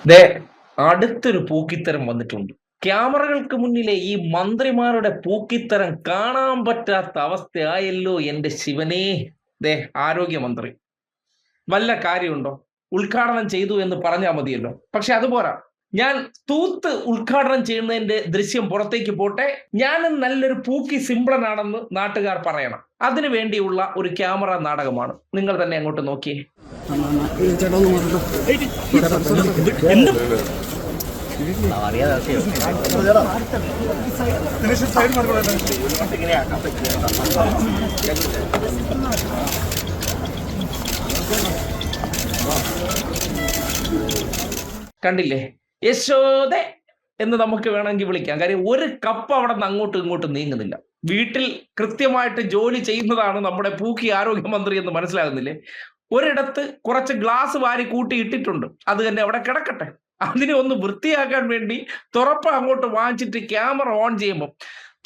ദേ അടുത്തൊരു പൂക്കിത്തരം വന്നിട്ടുണ്ട്. ക്യാമറകൾക്ക് മുന്നിലെ ഈ മന്ത്രിമാരുടെ പൂക്കിത്തരം കാണാൻ പറ്റാത്ത അവസ്ഥയായല്ലോ എന്റെ ശിവനേ. ദേ ആരോഗ്യമന്ത്രി വല്ല കാര്യമുണ്ടോ? ഉദ്ഘാടനം ചെയ്തു എന്ന് പറഞ്ഞാൽ മതിയല്ലോ. പക്ഷെ അതുപോരാ. ഞാൻ തൂത്ത് ഉദ്ഘാടനം ചെയ്യുന്നതിന്റെ ദൃശ്യം പുറത്തേക്ക് പോട്ടെ. ഞാനും നല്ലൊരു പൂക്കി സിംപ്ലനാണെന്ന് നാട്ടുകാർ പറയണം. അതിനു വേണ്ടിയുള്ള ഒരു ക്യാമറ നാടകമാണ്. നിങ്ങൾ തന്നെ അങ്ങോട്ട് നോക്കിയേ. കണ്ടില്ലേ? യശോദേ എന്ന് നമുക്ക് വേണമെങ്കിൽ വിളിക്കാം. കാര്യം ഒരു കപ്പ് അവിടെ നിന്ന് അങ്ങോട്ടും ഇങ്ങോട്ടും നീങ്ങുന്നില്ല. വീട്ടിൽ കൃത്യമായിട്ട് ജോലി ചെയ്യുന്നതാണ് നമ്മുടെ പൂക്കി ആരോഗ്യമന്ത്രി എന്ന് മനസ്സിലാകുന്നില്ലേ? ഒരിടത്ത് കുറച്ച് ഗ്ലാസ് വാരി കൂട്ടി ഇട്ടിട്ടുണ്ട്. അത് തന്നെ അവിടെ കിടക്കട്ടെ. അതിനെ ഒന്ന് വൃത്തിയാക്കാൻ വേണ്ടി തുറപ്പ് അങ്ങോട്ട് വാങ്ങിച്ചിട്ട് ക്യാമറ ഓൺ ചെയ്യുമ്പോൾ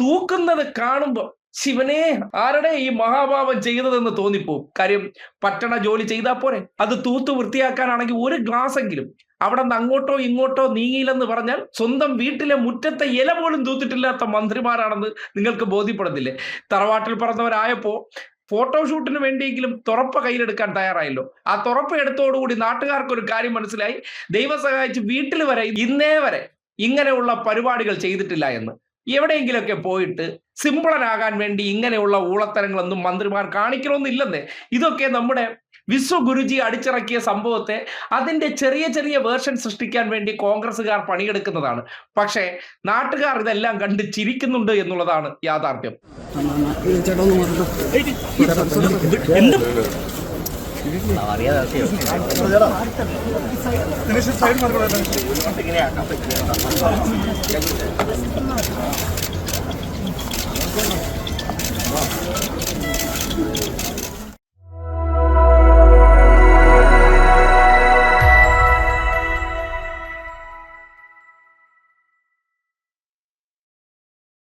തൂക്കുന്നത് കാണുമ്പോൾ ശിവനെ ആരുടെ ഈ മഹാഭാവം ചെയ്തതെന്ന് തോന്നിപ്പോവും. കാര്യം പറ്റണ ജോലി ചെയ്താൽ പോരെ. അത് തൂത്ത് വൃത്തിയാക്കാനാണെങ്കിൽ ഒരു ഗ്ലാസ് എങ്കിലും അവിടെ നിന്ന് അങ്ങോട്ടോ ഇങ്ങോട്ടോ നീങ്ങിയില്ലെന്ന് പറഞ്ഞാൽ സ്വന്തം വീട്ടിലെ മുറ്റത്തെ ഇല പോലും തൂത്തിട്ടില്ലാത്ത മന്ത്രിമാരാണെന്ന് നിങ്ങൾക്ക് ബോധ്യപ്പെടുന്നില്ലേ? തറവാട്ടിൽ പറഞ്ഞവരായപ്പോ ഫോട്ടോഷൂട്ടിന് വേണ്ടിയെങ്കിലും തുറപ്പ് കയ്യിലെടുക്കാൻ തയ്യാറായല്ലോ. ആ തുറപ്പ് എടുത്തോടുകൂടി നാട്ടുകാർക്ക് ഒരു കാര്യം മനസ്സിലായി. ദൈവം സഹായിച്ച് വീട്ടിൽ വരെ ഇന്നേ വരെ ഇങ്ങനെയുള്ള പരിപാടികൾ ചെയ്തിട്ടില്ല എന്ന്. എവിടെയെങ്കിലുമൊക്കെ പോയിട്ട് സിംപിളനാകാൻ വേണ്ടി ഇങ്ങനെയുള്ള ഊളത്തരങ്ങളൊന്നും മന്ത്രിമാർ കാണിക്കണമെന്നില്ലെന്നേ. ഇതൊക്കെ നമ്മുടെ വിശ്വഗുരുജി അടിച്ചിറക്കിയ സംഭവത്തെ അതിന്റെ ചെറിയ ചെറിയ വേർഷൻ സൃഷ്ടിക്കാൻ വേണ്ടി കോൺഗ്രസ്സുകാർ പണിയെടുക്കുന്നതാണ്. പക്ഷേ നാട്ടുകാർ ഇതെല്ലാം കണ്ട് ചിരിക്കുന്നുണ്ട് എന്നുള്ളതാണ് യാഥാർത്ഥ്യം.